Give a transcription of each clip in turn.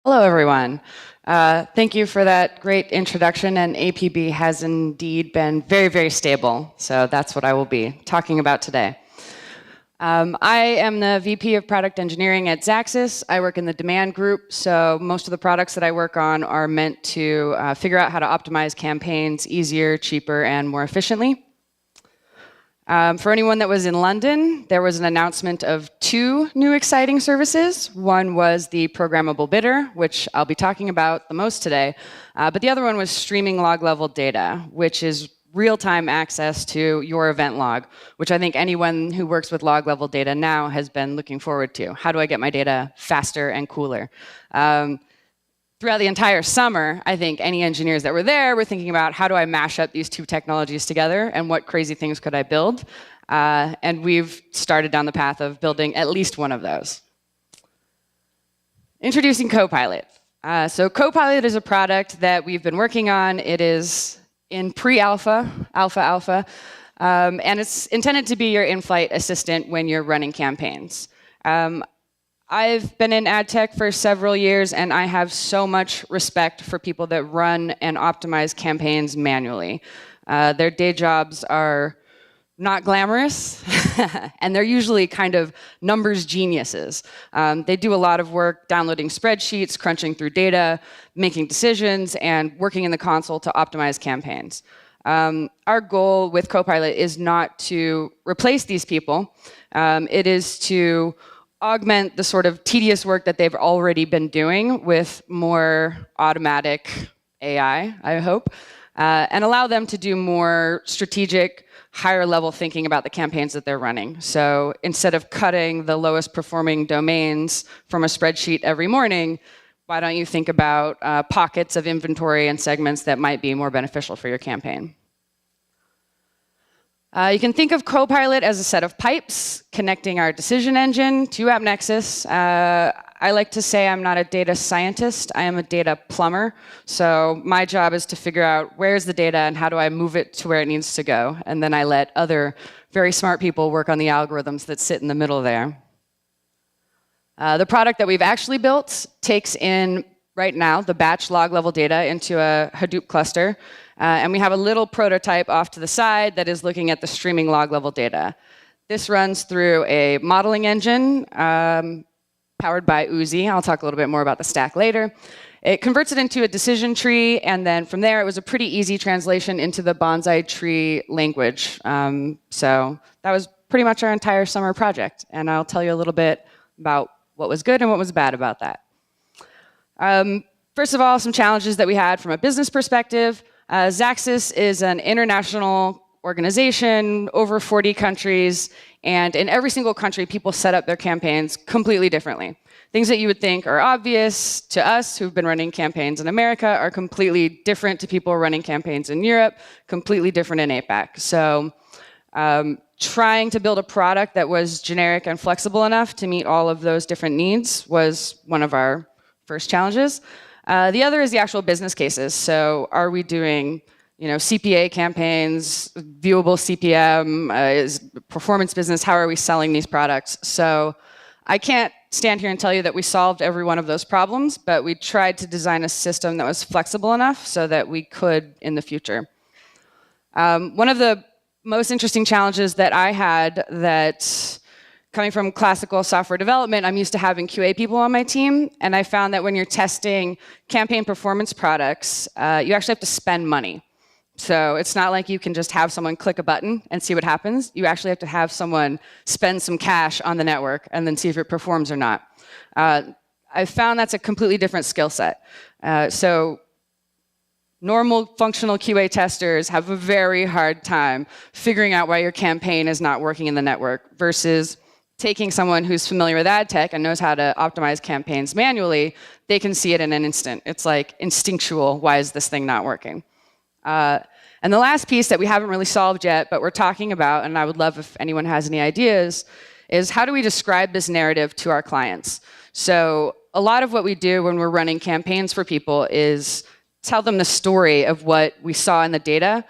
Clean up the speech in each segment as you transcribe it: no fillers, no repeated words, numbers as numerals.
Hello, everyone. Thank you for that great introduction, and APB has indeed been very, very stable, so that's what I will be talking about today. I am the VP of Product Engineering at Xaxis. I work in the demand group, so most of the products that I work on are meant to figure out how to optimize campaigns easier, cheaper, and more efficiently. For anyone that was in London, there was an announcement of 2 new exciting services. One was the programmable bidder, which I'll be talking about the most today, but the other one was streaming log-level data, which is real-time access to your event log, which I think anyone who works with log-level data now has been looking forward to. How do I get my data faster and cooler? Throughout the entire summer, I think any engineers that were there were thinking about how do I mash up these 2 technologies together and what crazy things could I build? And we've started down the path of building at least one of those. Introducing CoPilot. So CoPilot is a product that we've been working on. It is in pre-alpha, alpha, and it's intended to be your in-flight assistant when you're running campaigns. I've been in ad tech for several years, and I have so much respect for people that run and optimize campaigns manually. Their day jobs are not glamorous, and they're usually kind of numbers geniuses. They do a lot of work downloading spreadsheets, crunching through data, making decisions, and working in the console to optimize campaigns. Our goal with CoPilot is not to replace these people. It is to augment the sort of tedious work that they've already been doing with more automatic AI, I hope, and allow them to do more strategic, higher level thinking about the campaigns that they're running. So instead of cutting the lowest performing domains from a spreadsheet every morning, why don't you think about pockets of inventory and segments that might be more beneficial for your campaign? You can think of CoPilot as a set of pipes connecting our decision engine to AppNexus. I like to say I'm not a data scientist, I am a data plumber. So my job is to figure out where's the data and how do I move it to where it needs to go. And then I let other very smart people work on the algorithms that sit in the middle there. The product that we've actually built takes in, right now, the batch log level data into a Hadoop cluster. And we have a little prototype off to the side that is looking at the streaming log level data. This runs through a modeling engine powered by Uzi. I'll talk a little bit more about the stack later. It converts it into a decision tree, and then from there it was a pretty easy translation into the Bonsai tree language. So that was pretty much our entire summer project, and I'll tell you a little bit about what was good and what was bad about that. First of all, some challenges that we had from a business perspective. Xaxis is an international organization, over 40 countries, and in every single country, people set up their campaigns completely differently. Things that you would think are obvious to us who've been running campaigns in America are completely different to people running campaigns in Europe, completely different in APAC. So trying to build a product that was generic and flexible enough to meet all of those different needs was one of our first challenges. The other is the actual business cases. So are we doing CPA campaigns, viewable CPM, is performance business, how are we selling these products? So I can't stand here and tell you that we solved every one of those problems, but we tried to design a system that was flexible enough so that we could in the future. One of the most interesting challenges that I had, that coming from classical software development, I'm used to having QA people on my team, and I found that when you're testing campaign performance products, you actually have to spend money. So it's not like you can just have someone click a button and see what happens. You actually have to have someone spend some cash on the network and then see if it performs or not. I found that's a completely different skill set. So normal functional QA testers have a very hard time figuring out why your campaign is not working in the network versus taking someone who's familiar with ad tech and knows how to optimize campaigns manually. They can see it in an instant. It's like instinctual, why is this thing not working? And the last piece that we haven't really solved yet, but we're talking about, and I would love if anyone has any ideas, is how do we describe this narrative to our clients? So a lot of what we do when we're running campaigns for people is tell them the story of what we saw in the data,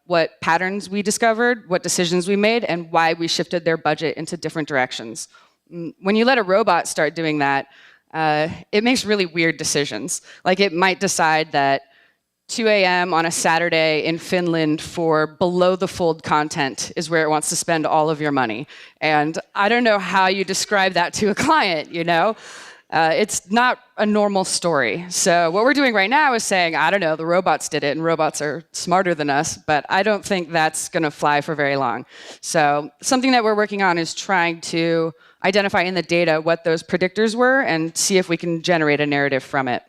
what patterns we discovered, what decisions we made, and why we shifted their budget into different directions. When you let a robot start doing that, it makes really weird decisions. Like it might decide that 2 a.m. on a Saturday in Finland for below-the-fold content is where it wants to spend all of your money. And I don't know how you describe that to a client, you know? It's not a normal story. So what we're doing right now is saying, I don't know, the robots did it, and robots are smarter than us, but I don't think that's going to fly for very long. So something that we're working on is trying to identify in the data what those predictors were and see if we can generate a narrative from it.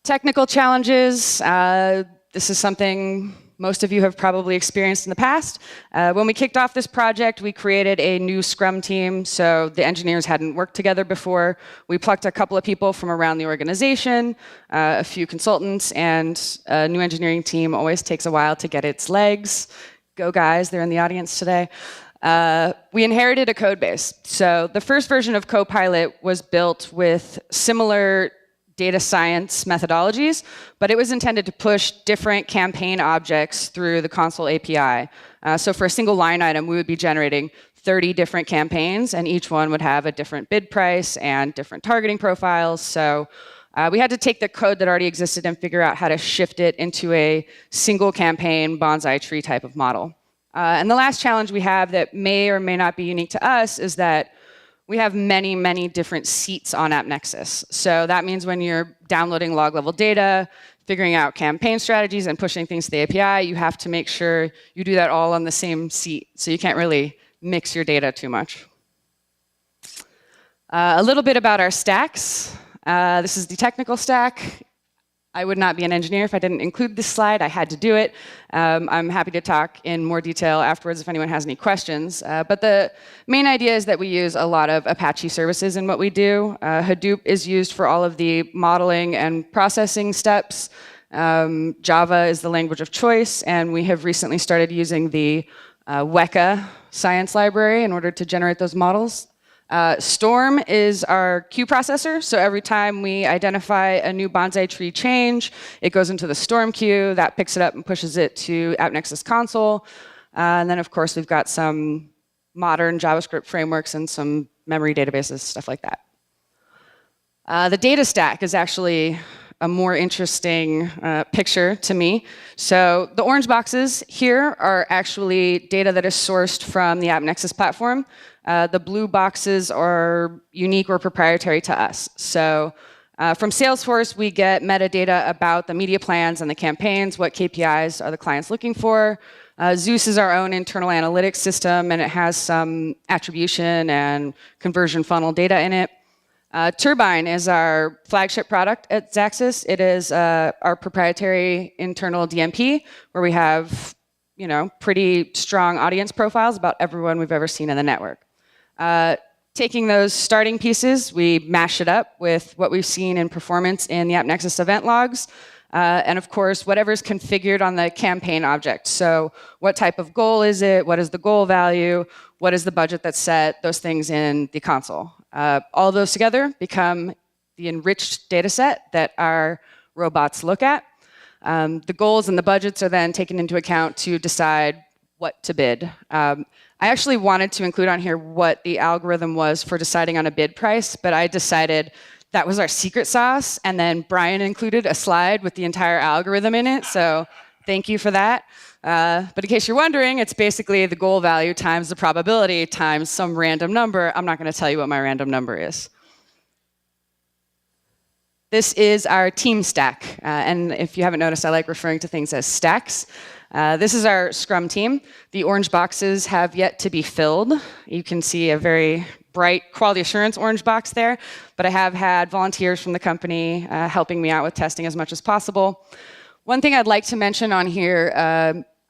Technical challenges. This is something most of you have probably experienced in the past. When we kicked off this project, we created a new Scrum team, so the engineers hadn't worked together before. We plucked a couple of people from around the organization, a few consultants, and a new engineering team always takes a while to get its legs. Go guys, they're in the audience today. We inherited a code base. So the first version of CoPilot was built with similar data science methodologies, but it was intended to push different campaign objects through the console API. So for a single line item, we would be generating 30 different campaigns, and each one would have a different bid price and different targeting profiles. So we had to take the code that already existed and figure out how to shift it into a single campaign bonsai tree type of model. And the last challenge we have that may or may not be unique to us is that we have many, many different seats on AppNexus. So that means when you're downloading log-level data, figuring out campaign strategies, and pushing things to the API, you have to make sure you do that all on the same seat. So you can't really mix your data too much. A little bit about our stacks. This is the technical stack. I would not be an engineer if I didn't include this slide. I had to do it. I'm happy to talk in more detail afterwards if anyone has any questions. But the main idea is that we use a lot of Apache services in what we do. Hadoop is used for all of the modeling and processing steps. Java is the language of choice, and we have recently started using the Weka science library in order to generate those models. Storm is our queue processor, so every time we identify a new bonsai tree change, it goes into the Storm queue, that picks it up and pushes it to AppNexus console. And then, of course, we've got some modern JavaScript frameworks and some memory databases, stuff like that. The data stack is actually a more interesting picture to me. So the orange boxes here are actually data that is sourced from the AppNexus platform. The blue boxes are unique or proprietary to us. So from Salesforce, we get metadata about the media plans and the campaigns, what KPIs are the clients looking for. Zeus is our own internal analytics system, and it has some attribution and conversion funnel data in it. Turbine is our flagship product at Xaxis. It is our proprietary internal DMP, where we have pretty strong audience profiles about everyone we've ever seen in the network. Taking those starting pieces, we mash it up with what we've seen in performance in the AppNexus event logs, and of course, whatever's configured on the campaign object. So what type of goal is it? What is the goal value? What is the budget that's set? Those things in the console. All of those together become the enriched data set that our robots look at. The goals and the budgets are then taken into account to decide what to bid. I actually wanted to include on here what the algorithm was for deciding on a bid price, but I decided that was our secret sauce, and then Brian included a slide with the entire algorithm in it, so thank you for that. But in case you're wondering, it's basically the goal value times the probability times some random number. I'm not going to tell you what my random number is. This is our team stack, and if you haven't noticed, I like referring to things as stacks. This is our Scrum team. The orange boxes have yet to be filled. You can see a very bright quality assurance orange box there, but I have had volunteers from the company helping me out with testing as much as possible. One thing I'd like to mention on here,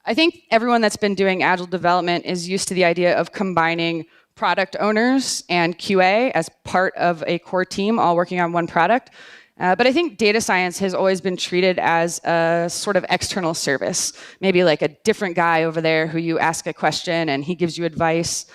I think everyone that's been doing agile development is used to the idea of combining product owners and QA as part of a core team all working on one product. But I think data science has always been treated as a sort of external service, maybe like a different guy over there who you ask a question and he gives you advice.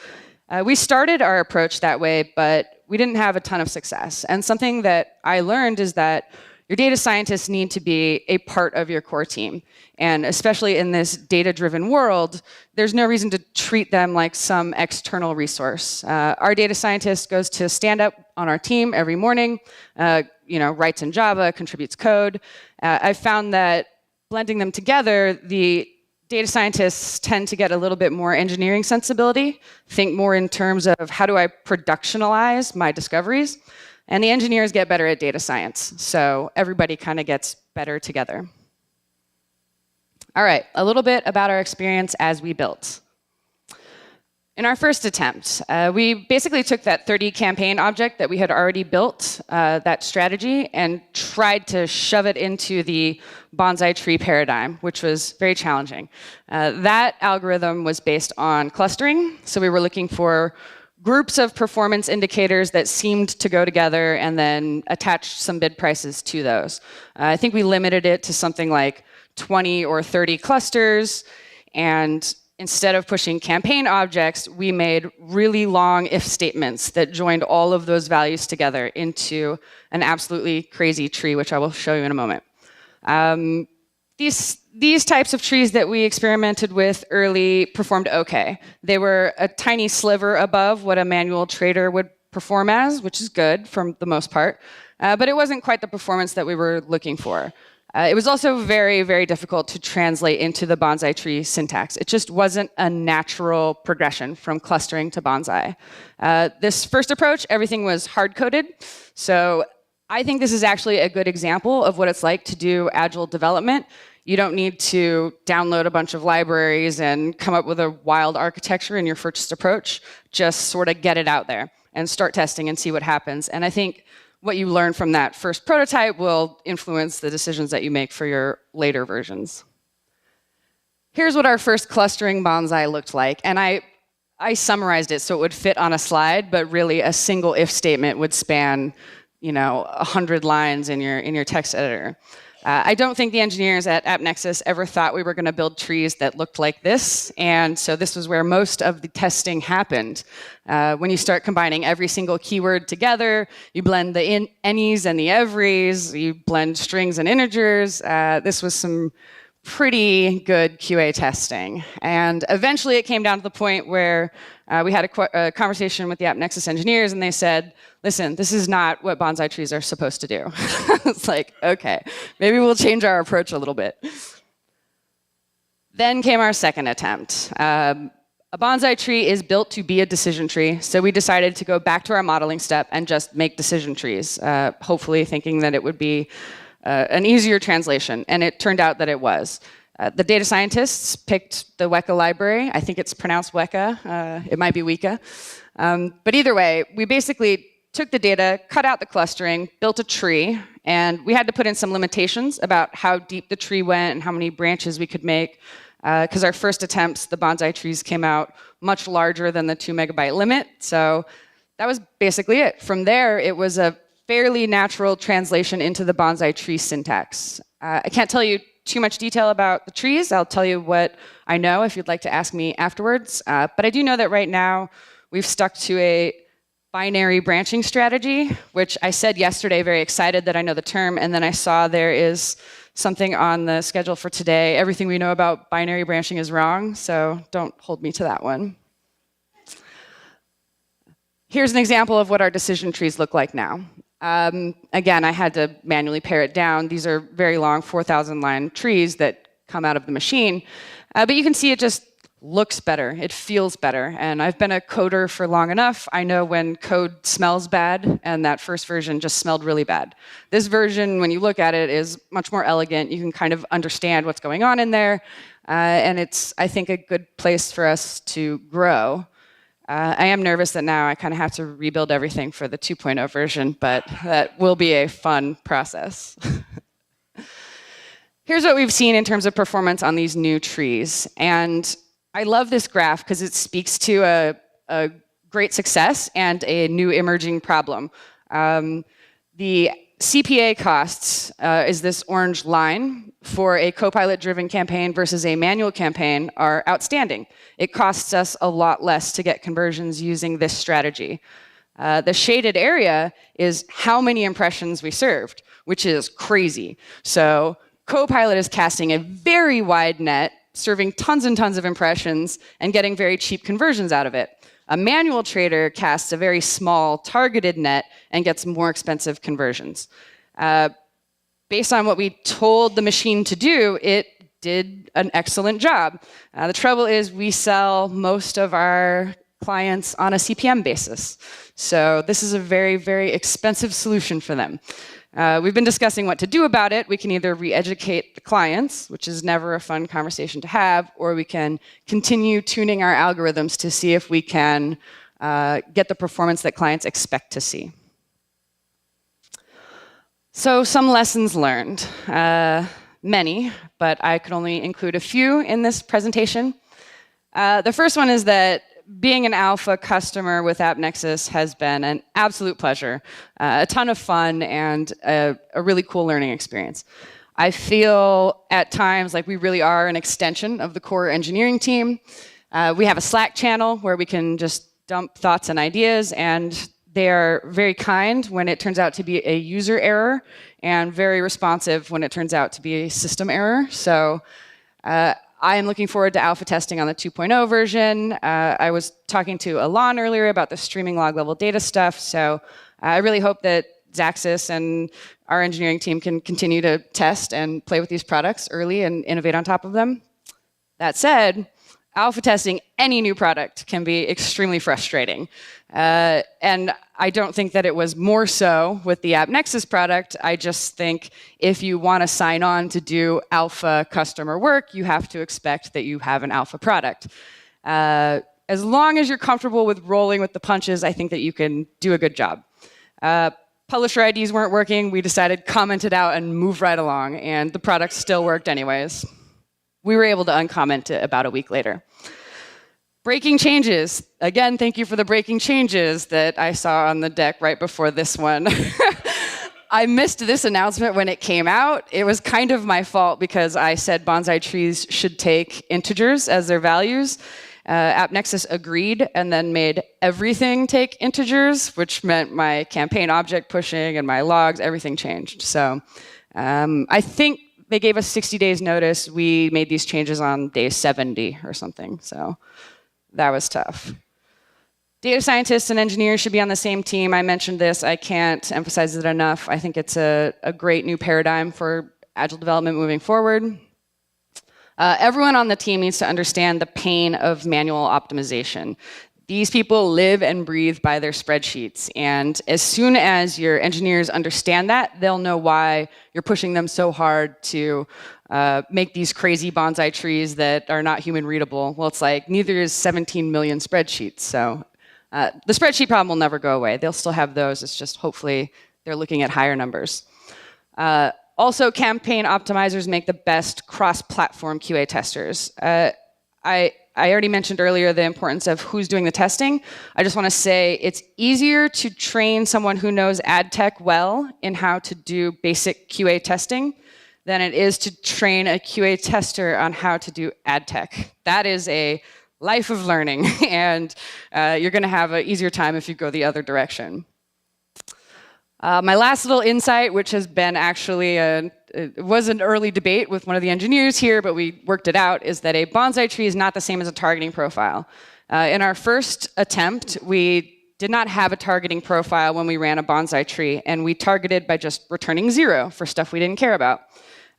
We started our approach that way, but we didn't have a ton of success. And something that I learned is that your data scientists need to be a part of your core team. And especially in this data-driven world, there's no reason to treat them like some external resource. Our data scientist goes to stand up on our team every morning, writes in Java, contributes code. I found that blending them together, the data scientists tend to get a little bit more engineering sensibility, think more in terms of how do I productionalize my discoveries, and the engineers get better at data science. So everybody kind of gets better together. All right, a little bit about our experience as we built. In our first attempt, we basically took that 30 campaign object that we had already built, that strategy, and tried to shove it into the Bonsai tree paradigm, which was very challenging. That algorithm was based on clustering, so we were looking for groups of performance indicators that seemed to go together and then attached some bid prices to those. I think we limited it to something like 20 or 30 clusters, and instead of pushing campaign objects, we made really long if statements that joined all of those values together into an absolutely crazy tree, which I will show you in a moment. These types of trees that we experimented with early performed okay. They were a tiny sliver above what a manual trader would perform as, which is good for the most part, but it wasn't quite the performance that we were looking for. It was also very, very difficult to translate into the Bonsai tree syntax. It just wasn't a natural progression from clustering to Bonsai. This first approach, everything was hard-coded. So I think this is actually a good example of what it's like to do agile development. You don't need to download a bunch of libraries and come up with a wild architecture in your first approach. Just sort of get it out there and start testing and see what happens. And I think what you learn from that first prototype will influence the decisions that you make for your later versions. Here's what our first clustering Bonsai looked like. And I summarized it so it would fit on a slide, but really a single if statement would span 100 lines in your text editor. I don't think the engineers at AppNexus ever thought we were going to build trees that looked like this, and so this was where most of the testing happened. When you start combining every single keyword together, you blend the any's and the every's, you blend strings and integers. This was some pretty good QA testing. And eventually it came down to the point where we had a conversation with the AppNexus engineers, and they said, listen, this is not what bonsai trees are supposed to do. It's like, okay, maybe we'll change our approach a little bit. Then came our second attempt. A bonsai tree is built to be a decision tree, so we decided to go back to our modeling step and just make decision trees, hopefully thinking that it would be an easier translation, and it turned out that it was. The data scientists picked the Weka library. I think it's pronounced Weka. It might be Weka. But either way, we basically took the data, cut out the clustering, built a tree, and we had to put in some limitations about how deep the tree went and how many branches we could make, because our first attempts, the bonsai trees came out much larger than the 2 megabyte limit. So that was basically it. From there, it was a fairly natural translation into the bonsai tree syntax. I can't tell you too much detail about the trees. I'll tell you what I know if you'd like to ask me afterwards. But I do know that right now we've stuck to a binary branching strategy, which I said yesterday, very excited that I know the term, and then I saw there is something on the schedule for today. Everything we know about binary branching is wrong, so don't hold me to that one. Here's an example of what our decision trees look like now. Again, I had to manually pare it down. These are very long 4,000 line trees that come out of the machine. But you can see it just looks better. It feels better. And I've been a coder for long enough. I know when code smells bad, and that first version just smelled really bad. This version, when you look at it, is much more elegant. You can kind of understand what's going on in there. And it's, I think, a good place for us to grow. I am nervous that now I kind of have to rebuild everything for the 2.0 version, but that will be a fun process. Here's what we've seen in terms of performance on these new trees. And I love this graph because it speaks to a great success and a new emerging problem. The CPA costs is this orange line for a CoPilot-driven campaign versus a manual campaign are outstanding. It costs us a lot less to get conversions using this strategy. The shaded area is how many impressions we served, which is crazy. So CoPilot is casting a very wide net, serving tons and tons of impressions and getting very cheap conversions out of it. A manual trader casts a very small targeted net and gets more expensive conversions. Based on what we told the machine to do, it did an excellent job. The trouble is we sell most of our clients on a CPM basis. So this is a very, very expensive solution for them. We've been discussing what to do about it. We can either re-educate the clients, which is never a fun conversation to have, or we can continue tuning our algorithms to see if we can get the performance that clients expect to see. So some lessons learned. Many, but I could only include a few in this presentation. The first one is that being an alpha customer with AppNexus has been an absolute pleasure, a ton of fun, and a really cool learning experience. I feel at times like we really are an extension of the core engineering team. We have a Slack channel where we can just dump thoughts and ideas, and they are very kind when it turns out to be a user error, and very responsive when it turns out to be a system error. So I am looking forward to alpha testing on the 2.0 version. I was talking to Alon earlier about the streaming log level data stuff, so I really hope that Xaxis and our engineering team can continue to test and play with these products early and innovate on top of them. That said, alpha testing any new product can be extremely frustrating. And I don't think that it was more so with the AppNexus product. I just think if you want to sign on to do alpha customer work, you have to expect that you have an alpha product. As long as you're comfortable with rolling with the punches, I think that you can do a good job. Publisher IDs weren't working. We decided comment it out and move right along, and the product still worked anyways. We were able to uncomment it about a week later. Breaking changes. Again, thank you for the breaking changes that I saw on the deck right before this one. I missed this announcement when it came out. It was kind of my fault because I said bonsai trees should take integers as their values. AppNexus agreed and then made everything take integers, which meant my campaign object pushing and my logs, everything changed. So I think they gave us 60 days notice. We made these changes on day 70 or something. So that was tough. Data scientists and engineers should be on the same team. I mentioned this. I can't emphasize it enough. I think it's a great new paradigm for agile development moving forward. Everyone on the team needs to understand the pain of manual optimization. These people live and breathe by their spreadsheets. And as soon as your engineers understand that, they'll know why you're pushing them so hard to make these crazy bonsai trees that are not human readable. Well, it's like neither is 17 million spreadsheets. So the spreadsheet problem will never go away. They'll still have those. It's just hopefully they're looking at higher numbers. Also, campaign optimizers make the best cross-platform QA testers. I already mentioned earlier the importance of who's doing the testing. I just want to say it's easier to train someone who knows ad tech well in how to do basic QA testing than it is to train a QA tester on how to do ad tech. That is a life of learning, and you're going to have an easier time if you go the other direction. My last little insight, which has been actually it was an early debate with one of the engineers here, but we worked it out, is that a bonsai tree is not the same as a targeting profile. In our first attempt, we did not have a targeting profile when we ran a bonsai tree, and we targeted by just returning 0 for stuff we didn't care about.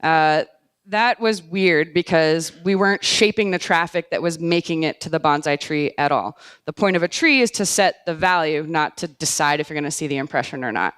That was weird because we weren't shaping the traffic that was making it to the bonsai tree at all. The point of a tree is to set the value, not to decide if you're going to see the impression or not.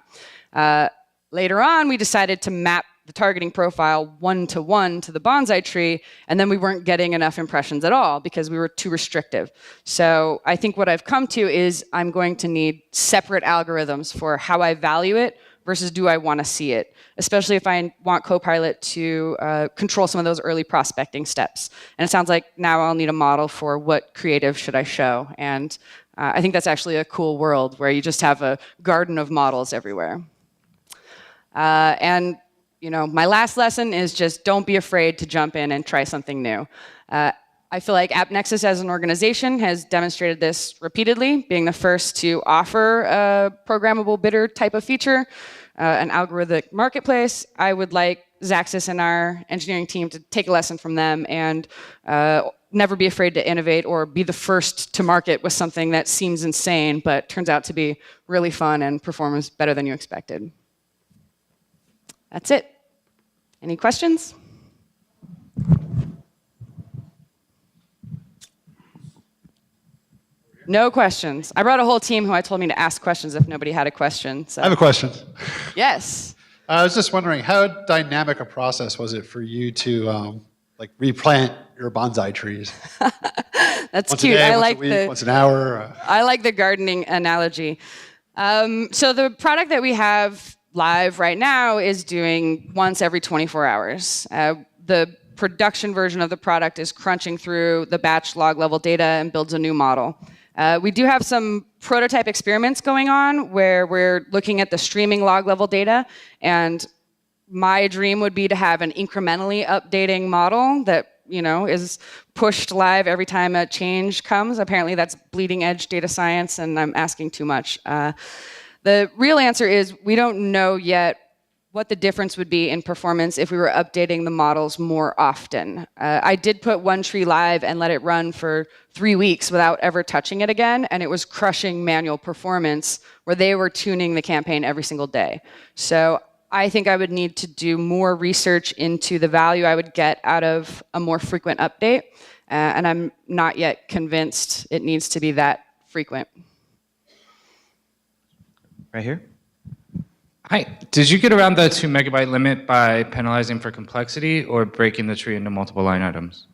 Later on, we decided to map the targeting profile one-to-one to the bonsai tree, and then we weren't getting enough impressions at all because we were too restrictive. So I think what I've come to is I'm going to need separate algorithms for how I value it versus do I want to see it, especially if I want CoPilot to control some of those early prospecting steps. And it sounds like now I'll need a model for what creative should I show. And I think that's actually a cool world where you just have a garden of models everywhere. And my last lesson is just don't be afraid to jump in and try something new. I feel like AppNexus as an organization has demonstrated this repeatedly, being the first to offer a programmable bidder type of feature, an algorithmic marketplace. I would like Xaxis and our engineering team to take a lesson from them and never be afraid to innovate or be the first to market with something that seems insane, but turns out to be really fun and performs better than you expected. That's it. Any questions? No questions. I brought a whole team who I told me to ask questions if nobody had a question. So. I have a question. Yes. I was just wondering, how dynamic a process was it for you to like replant your bonsai trees? That's once cute. A day, I once like a week, once an hour. I like the gardening analogy. So the product that we have live right now is doing once every 24 hours. The production version of the product is crunching through the batch log level data and builds a new model. We do have some prototype experiments going on where we're looking at the streaming log level data, and my dream would be to have an incrementally updating model that is pushed live every time a change comes. Apparently that's bleeding edge data science, and I'm asking too much. The real answer is we don't know yet what the difference would be in performance if we were updating the models more often. I did put one tree live and let it run for 3 weeks without ever touching it again, and it was crushing manual performance where they were tuning the campaign every single day. So I think I would need to do more research into the value I would get out of a more frequent update, and I'm not yet convinced it needs to be that frequent. Right here. Hi. Did you get around the 2 megabyte limit by penalizing for complexity or breaking the tree into multiple line items?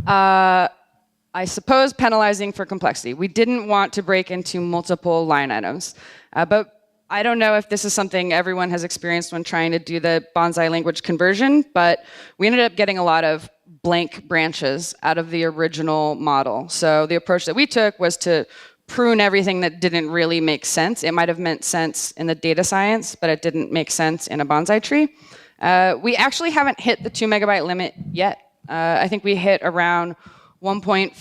I suppose penalizing for complexity. We didn't want to break into multiple line items, but I don't know if this is something everyone has experienced when trying to do the Bonsai language conversion, but we ended up getting a lot of blank branches out of the original model. So the approach that we took was to prune everything that didn't really make sense. It might have meant sense in the data science, but it didn't make sense in a bonsai tree. We actually haven't hit the 2 megabyte limit yet. I think we hit around 1.5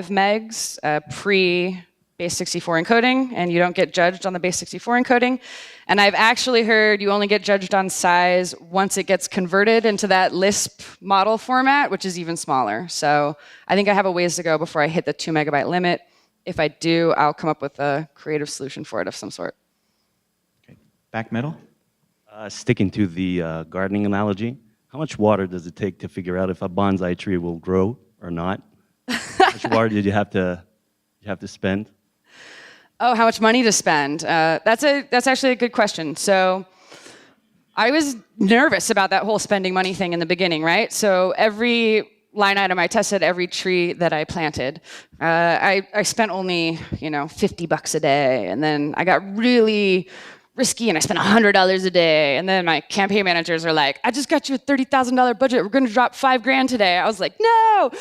megs pre base64 encoding, and you don't get judged on the base64 encoding. And I've actually heard you only get judged on size once it gets converted into that Lisp model format, which is even smaller. So I think I have a ways to go before I hit the 2 megabyte limit. If I do, I'll come up with a creative solution for it of some sort. Okay. Back middle. Sticking to the gardening analogy, how much water does it take to figure out if a bonsai tree will grow or not? How much water did you have to spend? Oh, how much money to spend? That's actually a good question. So I was nervous about that whole spending money thing in the beginning, right? So every line item, I tested every tree that I planted. I spent only, $50 a day, and then I got really risky and I spent $100 a day. And then my campaign managers are like, "I just got you a $30,000 budget. We're going to drop $5,000 today." I was like, "No!"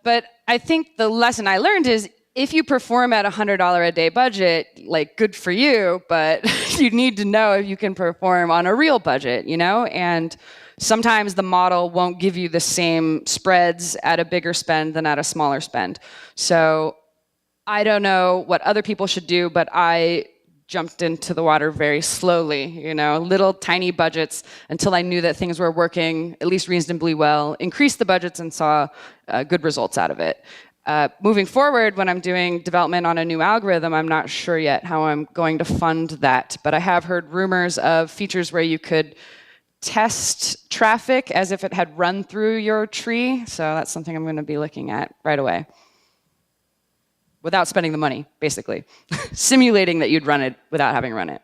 But I think the lesson I learned is if you perform at a $100 a day budget, like, good for you, but you need to know if you can perform on a real budget, and sometimes the model won't give you the same spreads at a bigger spend than at a smaller spend. So I don't know what other people should do, but I jumped into the water very slowly, little tiny budgets until I knew that things were working at least reasonably well, increased the budgets and saw good results out of it. Moving forward, when I'm doing development on a new algorithm, I'm not sure yet how I'm going to fund that, but I have heard rumors of features where you could test traffic as if it had run through your tree. So that's something I'm going to be looking at right away. Without spending the money, basically. Simulating that you'd run it without having run it.